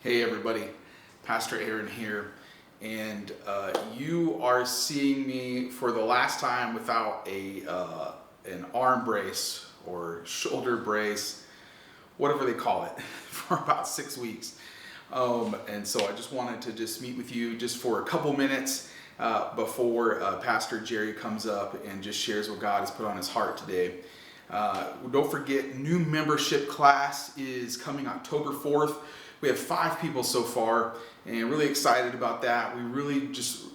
Hey everybody, Pastor Aaron here, and you are seeing me for the last time without an arm brace or shoulder brace, whatever they call it, for about 6 weeks. And so I just wanted to just meet with you just for a couple minutes before Pastor Jerry comes up and just shares what God has put on his heart today. Don't forget, new membership class is coming October 4th. We have 5 people so far, and really excited about that. I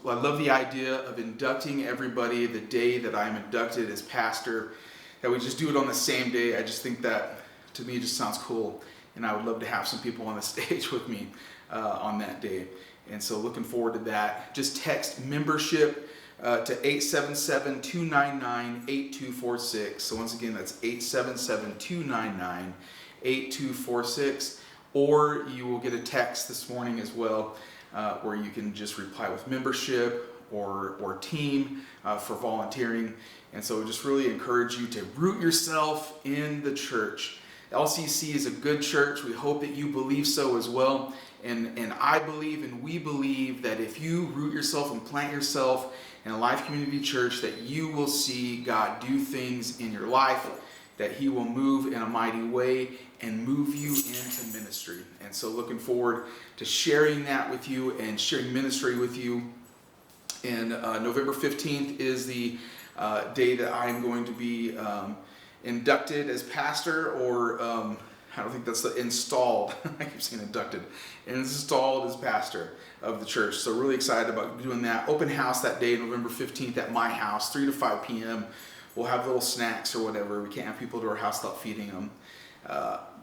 love the idea of inducting everybody the day that I'm inducted as pastor, that we just do it on the same day. I just think that, to me, just sounds cool, and I would love to have some people on the stage with me on that day. And so looking forward to that. Just text membership to 877-299-8246. So once again, that's 877-299-8246. Or you will get a text this morning as well where you can just reply with membership or team for volunteering. And so just really encourage you to root yourself in the church. LCC is a good church. We hope that you believe so as well. And I believe and we believe that if you root yourself and plant yourself in a Life Community Church, that you will see God do things in your life, that He will move in a mighty way and move you into ministry. And so looking forward to sharing that with you and sharing ministry with you. And November 15th is the day that I'm going to be inducted as pastor, or I don't think that's installed. I keep saying inducted. Installed as pastor of the church. So really excited about doing that. Open house that day, November 15th at my house, 3 to 5 p.m. We'll have little snacks or whatever. We can't have people to our house without feeding them.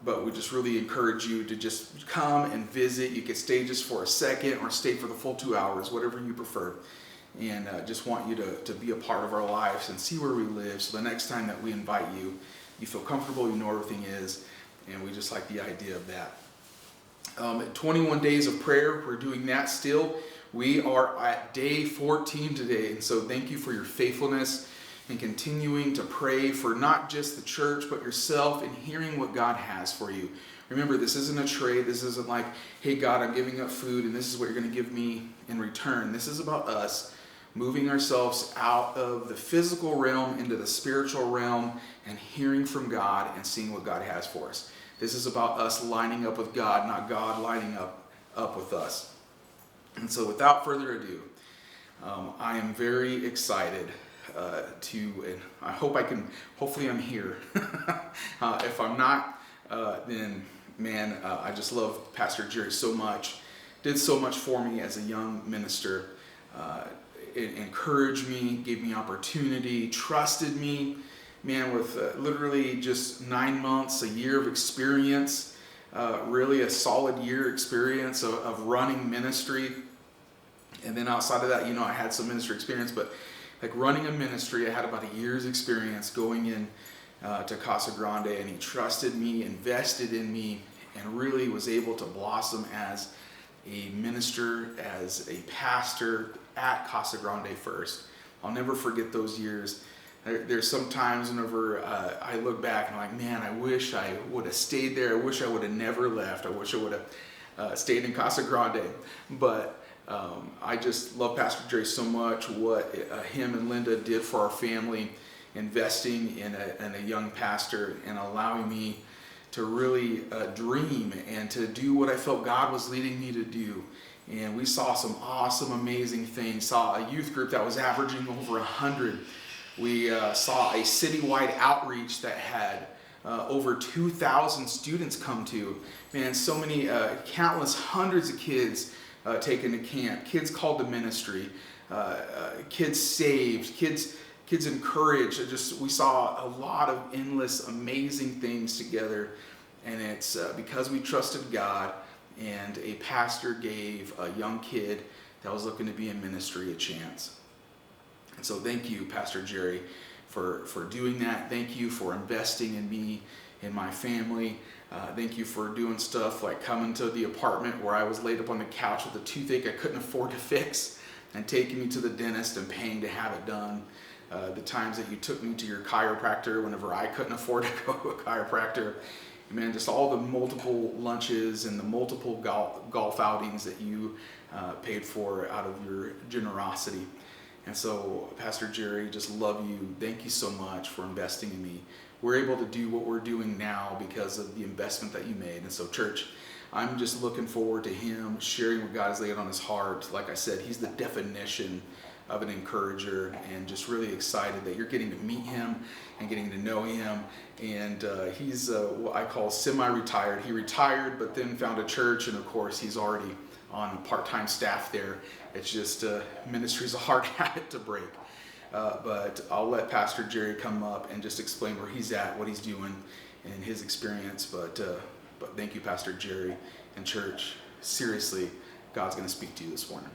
But we just really encourage you to just come and visit. You can stay just for a second or stay for the full 2 hours, whatever you prefer. And just want you to be a part of our lives and see where we live. So the next time that we invite you, you feel comfortable, you know where everything is. And we just like the idea of that. 21 days of prayer, we're doing that still. We are at day 14 today. And so thank you for your faithfulness and continuing to pray for not just the church, but yourself, and hearing what God has for you. Remember, this isn't a trade. This isn't like, hey, God, I'm giving up food, and this is what you're going to give me in return. This is about us moving ourselves out of the physical realm into the spiritual realm and hearing from God and seeing what God has for us. This is about us lining up with God, not God lining up with us. And so without further ado, I am very excited and I hope hopefully I'm here. If I'm not, then man, I just love Pastor Jerry so much. Did so much for me as a young minister. It encouraged me, gave me opportunity, trusted me, man, with literally just 9 months, a year of experience, really a solid year experience of running ministry. And then outside of that, I had some ministry experience, but like running a ministry, I had about a year's experience going in to Casa Grande, and he trusted me, invested in me, and really was able to blossom as a minister, as a pastor at Casa Grande first. I'll never forget those years. There's some times whenever I look back and I'm like, man, I wish I would have stayed there. I wish I would have never left. I wish I would have stayed in Casa Grande. But I just love Pastor Jerry so much, what him and Linda did for our family, investing in a young pastor and allowing me to really dream and to do what I felt God was leading me to do. And we saw some awesome, amazing things. Saw a youth group that was averaging over 100. We saw a citywide outreach that had over 2,000 students come to. Man, so many, countless hundreds of kids taken to camp, kids called to ministry, kids saved, kids encouraged. We saw a lot of endless, amazing things together. And it's because we trusted God, and a pastor gave a young kid that was looking to be in ministry a chance. And so thank you, Pastor Jerry, for doing that. Thank you for investing in me and my family. Thank you for doing stuff like coming to the apartment where I was laid up on the couch with a toothache I couldn't afford to fix, and taking me to the dentist and paying to have it done. The times that you took me to your chiropractor whenever I couldn't afford to go to a chiropractor. And man, just all the multiple lunches and the multiple golf outings that you paid for out of your generosity. And so, Pastor Jerry, just love you. Thank you so much for investing in me. We're able to do what we're doing now because of the investment that you made. And so, church, I'm just looking forward to him sharing what God has laid on his heart. Like I said, he's the definition of an encourager, and just really excited that you're getting to meet him and getting to know him. And he's what I call semi-retired. He retired, but then found a church, and of course, he's already on a part-time staff there. It's just ministry's a hard habit to break. But I'll let Pastor Jerry come up and just explain where he's at, what he's doing, and his experience. But thank you, Pastor Jerry and church. Seriously, God's going to speak to you this morning.